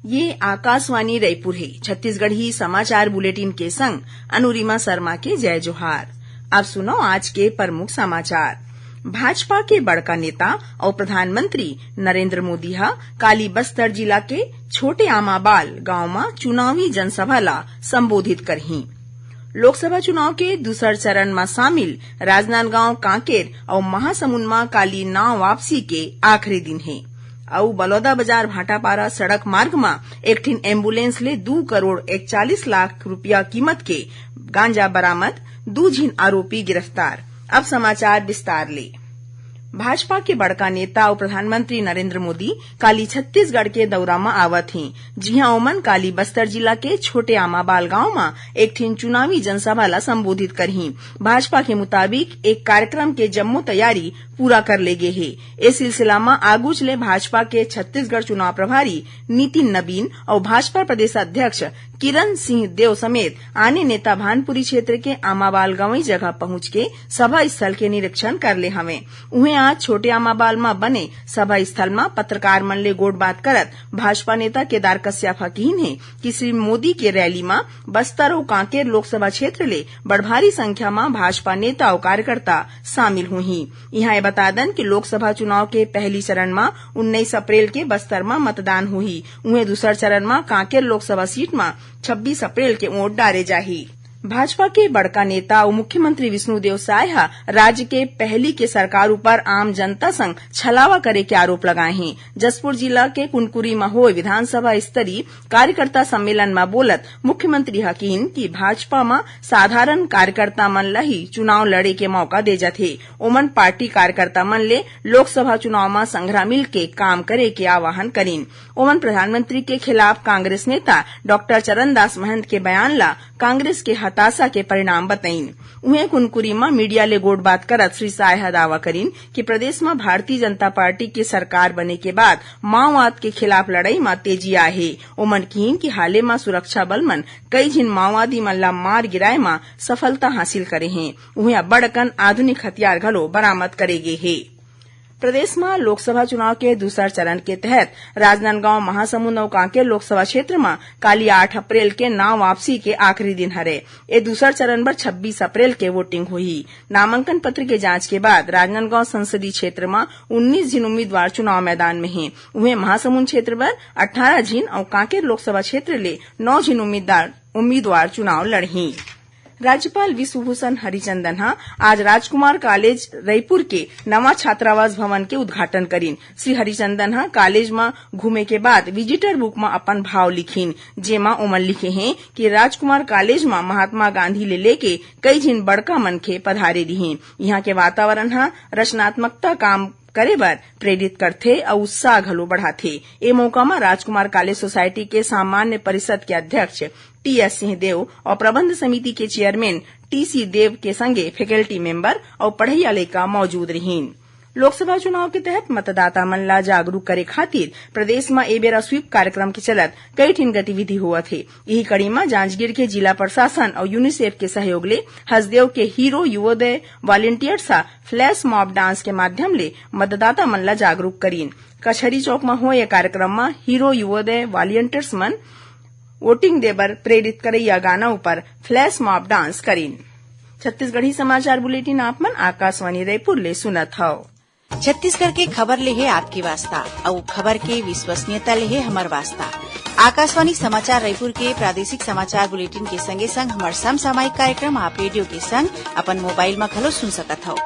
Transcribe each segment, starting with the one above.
ये आकाशवाणी रायपुर है। छत्तीसगढ़ी समाचार बुलेटिन के संग अनुरिमा शर्मा के जय जोहार। अब सुनो आज के प्रमुख समाचार। भाजपा के बड़का नेता और प्रधानमंत्री नरेंद्र मोदी काली बस्तर जिला के छोटे आमाबाल गांव में चुनावी जनसभा ला संबोधित करही। लोकसभा चुनाव के दूसर चरण में शामिल राजनांदगांव, कांकेर और महासमुंद में काली नाव वापसी के आखिरी दिन है। और बलौदा बाजार भाटापारा सड़क मार्ग में एक ठिन एम्बुलेंस ले 2 करोड़ 41 लाख रुपया कीमत के गांजा बरामद, 2 झिन आरोपी गिरफ्तार। अब समाचार विस्तार ले। भाजपा के बड़का नेता और प्रधानमंत्री नरेंद्र मोदी काली छत्तीसगढ़ के दौरा में आवत हैं, जिहां ओमन काली बस्तर जिला के छोटे आमाबाल गांव में एक ठिन चुनावी जनसभा ला संबोधित करही। भाजपा के मुताबिक एक कार्यक्रम के जम्मो तैयारी पूरा कर ले गे है। इस सिलसिला में आगू चले भाजपा के छत्तीसगढ़ चुनाव प्रभारी नितिन नबीन और भाजपा प्रदेश अध्यक्ष किरण सिंह देव समेत अन्य नेता भानपुरी क्षेत्र के आमाबाल गांवी जगह पहुंच के सभा स्थल के निरीक्षण कर ले हवे। उन्हें आज छोटे आमाबाल में बने सभा स्थल में पत्रकार मन ले गोट बात करत भाजपा नेता केदार कश्यप कहीन है कि श्री मोदी के रैली में बस्तर और कांकेर लोकसभा क्षेत्र ले बड़ भारी संख्या में भाजपा नेता और कार्यकर्ता शामिल हुई। यहाँ बता दन कि लोकसभा चुनाव के पहली चरण में 19 अप्रैल के बस्तर में मतदान हुई। उन्हें दूसर चरण में कांकेर लोकसभा सीट में 26 अप्रैल के वोट डाले जाही। भाजपा के बड़का नेता और मुख्यमंत्री विष्णुदेव साय राज्य के पहली के सरकार ऊपर आम जनता संग छलावा करे के आरोप लगाए हैं। जसपुर जिला के कुनकुरी में हुए विधानसभा स्तरीय कार्यकर्ता सम्मेलन में बोलत मुख्यमंत्री हकीन की भाजपा में साधारण कार्यकर्ता मन ला ही चुनाव लड़े के मौका दे जाथे। ओमन पार्टी कार्यकर्ता मन ले लोकसभा चुनाव में संघरा मिल के काम करे के आह्वान करीन। ओमन प्रधानमंत्री के खिलाफ कांग्रेस नेता डॉक्टर चरणदास महंत के बयान ला कांग्रेस के हताशा के परिणाम बताइन। उन्हें कुनकुरी में मीडिया ले गोट बात करत श्री साय दावा करीन कि प्रदेश में भारतीय जनता पार्टी की सरकार बने के बाद माओवाद के खिलाफ लड़ाई में तेजी आए है। ओमन कहीन कि हाले में सुरक्षा बल मन कई जिन माओवादी मन ला मार गिराए में सफलता हासिल करे हैं। उन्हें बड़कन आधुनिक हथियार घलो बरामद करे गे है। प्रदेश में लोकसभा चुनाव के दूसर चरण के तहत राजनांदगांव, महासमुंद और कांकेर लोकसभा क्षेत्र में काली 8 अप्रैल के नाम वापसी के आखिरी दिन हरे। ये दूसर चरण पर 26 अप्रैल के वोटिंग हुई। नामांकन पत्र के जांच के बाद राजनांदगांव संसदीय क्षेत्र में 19 जिन उम्मीदवार चुनाव मैदान में हैं। उन्हें महासमुंद क्षेत्र पर 18 जिन और कांकेर लोकसभा क्षेत्र ले 9 जिन उम्मीदवार चुनाव लड़ही। राज्यपाल विश्वभूषण हरिचंदन आज राजकुमार कॉलेज रायपुर के नवा छात्रावास भवन के उद्घाटन करीन। श्री हरिचंदन कॉलेज में घूमे के बाद विजिटर बुक में अपन भाव लिखीन, जेमा ओमन लिखे हैं कि राजकुमार कॉलेज में महात्मा गांधी ले लेके कई जिन बड़का मनखे पधारे रही। यहाँ के वातावरण रचनात्मकता काम करे बर प्रेरित करथे और उत्साह घलो बढ़ाथे। ए मौका में राजकुमार कॉलेज सोसाइटी के सामान्य परिषद के अध्यक्ष टी.एस. सिंहदेव और प्रबंध समिति के चेयरमैन टी.सी. देव के संगे फैकल्टी मेंबर और पढ़इया लइका मौजूद रहीन। लोकसभा चुनाव के तहत मतदाता मन ला जागरूक करे खातिर प्रदेश में ए बेरा स्वीप कार्यक्रम के चलत कई ठिन गतिविधि हुआ थे। यही कड़ी में जांजगीर के जिला प्रशासन और यूनिसेफ के सहयोग ले हसदेव के hero Yuvodaya volunteers flash mob dance के माध्यम ले मतदाता मन ला जागरूक करीन। कचहरी चौक में हुए कार्यक्रम में हीरो युवोदय वॉलंटियर्स मन वोटिंग देबर प्रेरित करैया गाना ऊपर फ्लैश मॉब डांस करीन। छत्तीसगढ़ी समाचार बुलेटिन आप मन आकाशवाणी रायपुर ले सुनत हव। छत्तीसगढ़ के खबर ले है आपकी वास्ता और खबर के विश्वसनीयता ले है हमर वास्ता। आकाशवाणी समाचार रायपुर के प्रादेशिक समाचार बुलेटिन के संगे संग हमार समसामयिक कार्यक्रम आप रेडियो के संग अपन मोबाइल में घलो सुन सकत हव।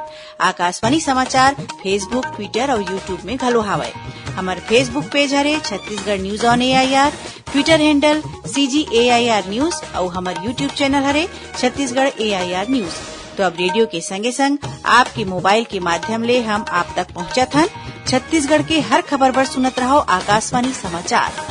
आकाशवाणी समाचार फेसबुक, ट्विटर और यूट्यूब में घलो हावय। हमार फेसबुक पेज हरे Chhattisgarh news on AIR, Twitter handle CGAIR news और हमार यूट्यूब चैनल हरे छत्तीसगढ़ AIR न्यूज। तो अब रेडियो के संगे संग आपके मोबाइल के माध्यम ले हम आप तक पहुंचत हन। छत्तीसगढ़ के हर खबर पर सुनत रहो आकाशवाणी समाचार।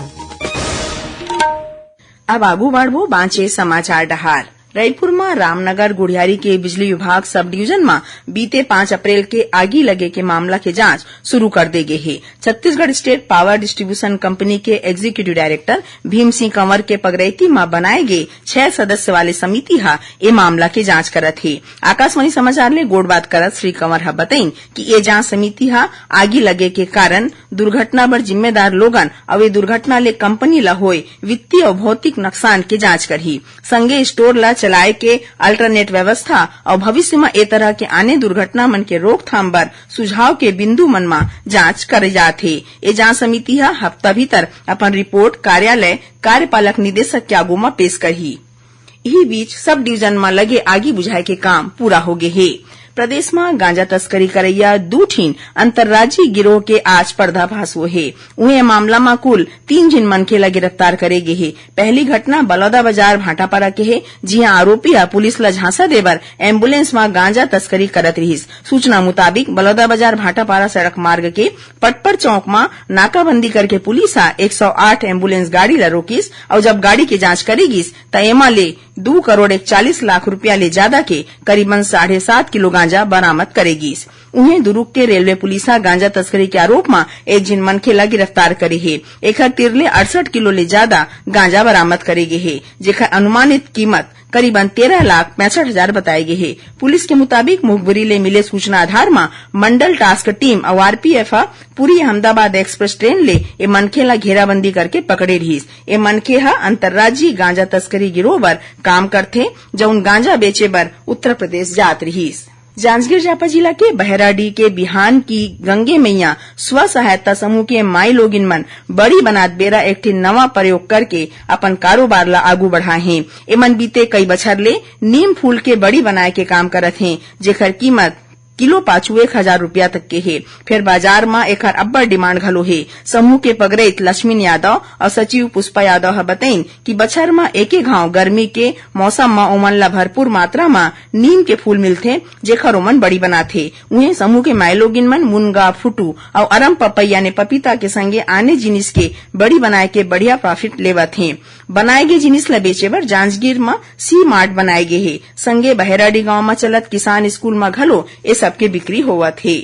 अब आगू बढ़बो बांचे समाचार डहार। रायपुर में रामनगर गुड़ियारी के बिजली विभाग सब डिवीजन में बीते 5 अप्रैल के आगी लगे के मामला के जांच शुरू कर दे गए है। Chhattisgarh estate power distribution company के एग्जीक्यूटिव डायरेक्टर भीम सिंह कंवर के पगरैती में बनाए गए 6 सदस्य वाले समिति हा ये मामला के जांच करत है। आकाशवाणी समाचार ले गोड़ बात करत श्री कंवर हा बताइन कि ये जांच समिति हा आगी लगे के कारण दुर्घटना बर जिम्मेदार लोगन और ये दुर्घटना ले कंपनी ला होए वित्तीय और भौतिक नुकसान के जांच करही। संगे स्टोर ला चलाए के अल्टरनेट व्यवस्था और भविष्य में ए तरह के आने दुर्घटना मन के रोकथाम बर सुझाव के बिंदु मन में जांच करे जात है। ये जांच समिति हा हफ्ता भीतर अपन रिपोर्ट कार्यालय कार्यपालक निदेशक के आगू में पेश करही। यही बीच सब डिवीजन में लगे आगी बुझाए के काम पूरा हो गए है। प्रदेश में गांजा तस्करी करैया 2 ठीन अंतर्राज्यीय गिरोह के आज पर्दाफाश हुए है। उन्हें मामला में कुल 3 जिन मनखे ला गिरफ्तार करे गए है। पहली घटना बलौदा बाजार भाटापारा के है, जिहां आरोपी पुलिस ला झांसा देबर एम्बुलेंस में गांजा तस्करी करत रहिस। सूचना मुताबिक बलौदा बाजार भाटापारा सड़क मार्ग के पटपर चौक में नाकाबंदी करके पुलिस 108 एम्बुलेंस गाड़ी ला रोकिस और जब गाड़ी के जांच करेगिस त एमा ले 2 करोड़ 41 लाख रुपया ले ज्यादा के करीबन 7.5 किलो गांजा बरामद करेगी। उन्हें दुरुक के रेलवे पुलिस गांजा तस्करी के आरोप में एक जिन मनखे ला गिरफ्तार करे है। एकर तिरले 68 किलो ले ज्यादा गांजा बरामद करे गे है, जेकर अनुमानित कीमत करीबन 13,65,000 बताए गए है। पुलिस के मुताबिक मुखबिरी ले मिले सूचना आधार में मंडल टास्क टीम और आरपीएफ पूरी अहमदाबाद एक्सप्रेस ट्रेन ले ए मनखे ला घेराबंदी करके पकड़े रहीस। ए मनखे अंतर्राज्यीय गांजा तस्करी गिरोह बर काम करथे, जौन गांजा बेचे बर उत्तर प्रदेश जात रहीस। जांजगीर चांपा जिला के बहराडी के बिहान की गंगे मैया स्व सहायता समूह के माई लोगिन मन बड़ी बनात बेरा एक ठे नवा प्रयोग करके अपन कारोबार ला आगू बढ़ाए हैं। एमन बीते कई बछर ले नीम फूल के बड़ी बनाए के काम करत हैं, जेकर कीमत किलो पाछू 1,000 रुपया तक के है। फिर बाजार में एकर अब्बड़ डिमांड घलो है। समूह के पगरैत लक्ष्मी यादव और सचिव पुष्पा यादव बताइन कि बछर में एके घाव गर्मी के मौसम में ओमन ला भरपूर मात्रा में नीम के फूल मिलथे, जेकर ओमन बड़ी बनाथे। उन्हें समूह के मायलोगिन मन मुनगा, फुटू और अरम पपैया ने पपीता के संगे आने जिनिस के बड़ी बनाए के बढ़िया प्रॉफिट लेवत हैं। बनाए गे जिनिस ला बेचे बर जांजगीर में सी मार्ट बनाए गे है। संगे बहराडी गांव में चलत किसान स्कूल में घलो ए सबके बिक्री होवत है।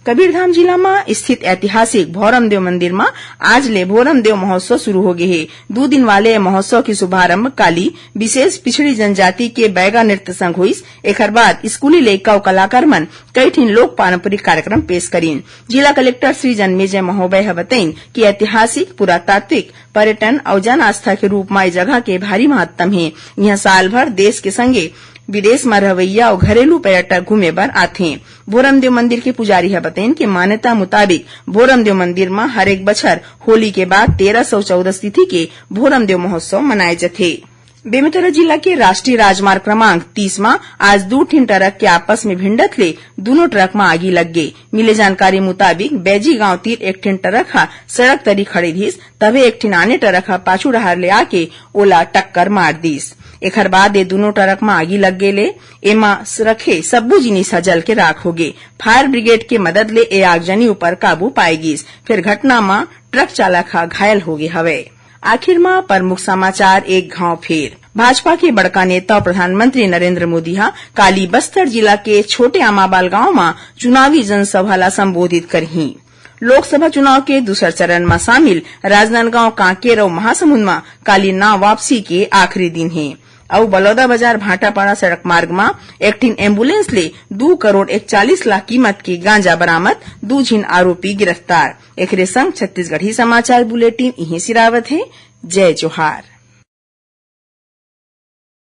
कबीरधाम जिला में स्थित ऐतिहासिक भोरमदेव मंदिर में आज ले भोरमदेव महोत्सव शुरू हो गए है। 2 दिन वाले महोत्सव की शुभारंभ काली विशेष पिछड़ी जनजाति के बैगा नृत्य संग हुई। एकर बाद स्कूली लइका और कलाकार मन कई ठिन लोक पारंपरिक कार्यक्रम पेश करीन। जिला कलेक्टर श्री जन्मेजय महोदय बताइन कि ऐतिहासिक, पुरातात्विक, पर्यटन और जन आस्था के रूप में जगह के भारी महत्व है। यह साल भर देश के संगे विदेश में रहवैया और घरेलू पर्यटक घूमे बर आथे। भोरमदेव मंदिर के पुजारी बताइन कि मान्यता मुताबिक भोरमदेव मंदिर में हर एक बछर होली के बाद 1314 तिथि के भोरमदेव महोत्सव मनाए जाथे। बेमेतरा जिला के राष्ट्रीय राजमार्ग क्रमांक 30 में आज 2 ठीन ट्रक के आपस में भिंडत ले दोनों ट्रक में आगी लग गई। मिले जानकारी मुताबिक बैजी गांव तीर एक ठीन ट्रक सड़क तरी खड़ी थीस, तबे एक ठीन आने ट्रक पाछू डहार ले आके ओला टक्कर मार दीस। एकर बाद ये दोनों ट्रक में आगी लग गेले। एमा रखे सब्बू जिनिस जल के राख हो गए। फायर ब्रिगेड के मदद ले ए आगजनी ऊपर काबू पाएगीस। फिर घटना में ट्रक चालक घायल हो गए हवे। आखिर में प्रमुख समाचार एक घाव फेर। भाजपा के बड़का नेता और प्रधानमंत्री नरेंद्र मोदी काली बस्तर जिला के छोटे आमाबाल गांव में चुनावी जनसभा ला संबोधित करही। लोकसभा चुनाव के दूसर चरण में शामिल राजनांदगांव, कांकेर और महासमुंद में काली नाव वापसी के आखिरी दिन है। और बलौदा बाजार भाटापाड़ा सड़क मार्ग में एक ठीन एम्बुलेंस ले 2 करोड़ 41 लाख कीमत के गांजा बरामद, 2 झीन आरोपी गिरफ्तार। एकरे संग छत्तीसगढ़ी समाचार बुलेटिन इहीं सिरावत है। जय जोहार।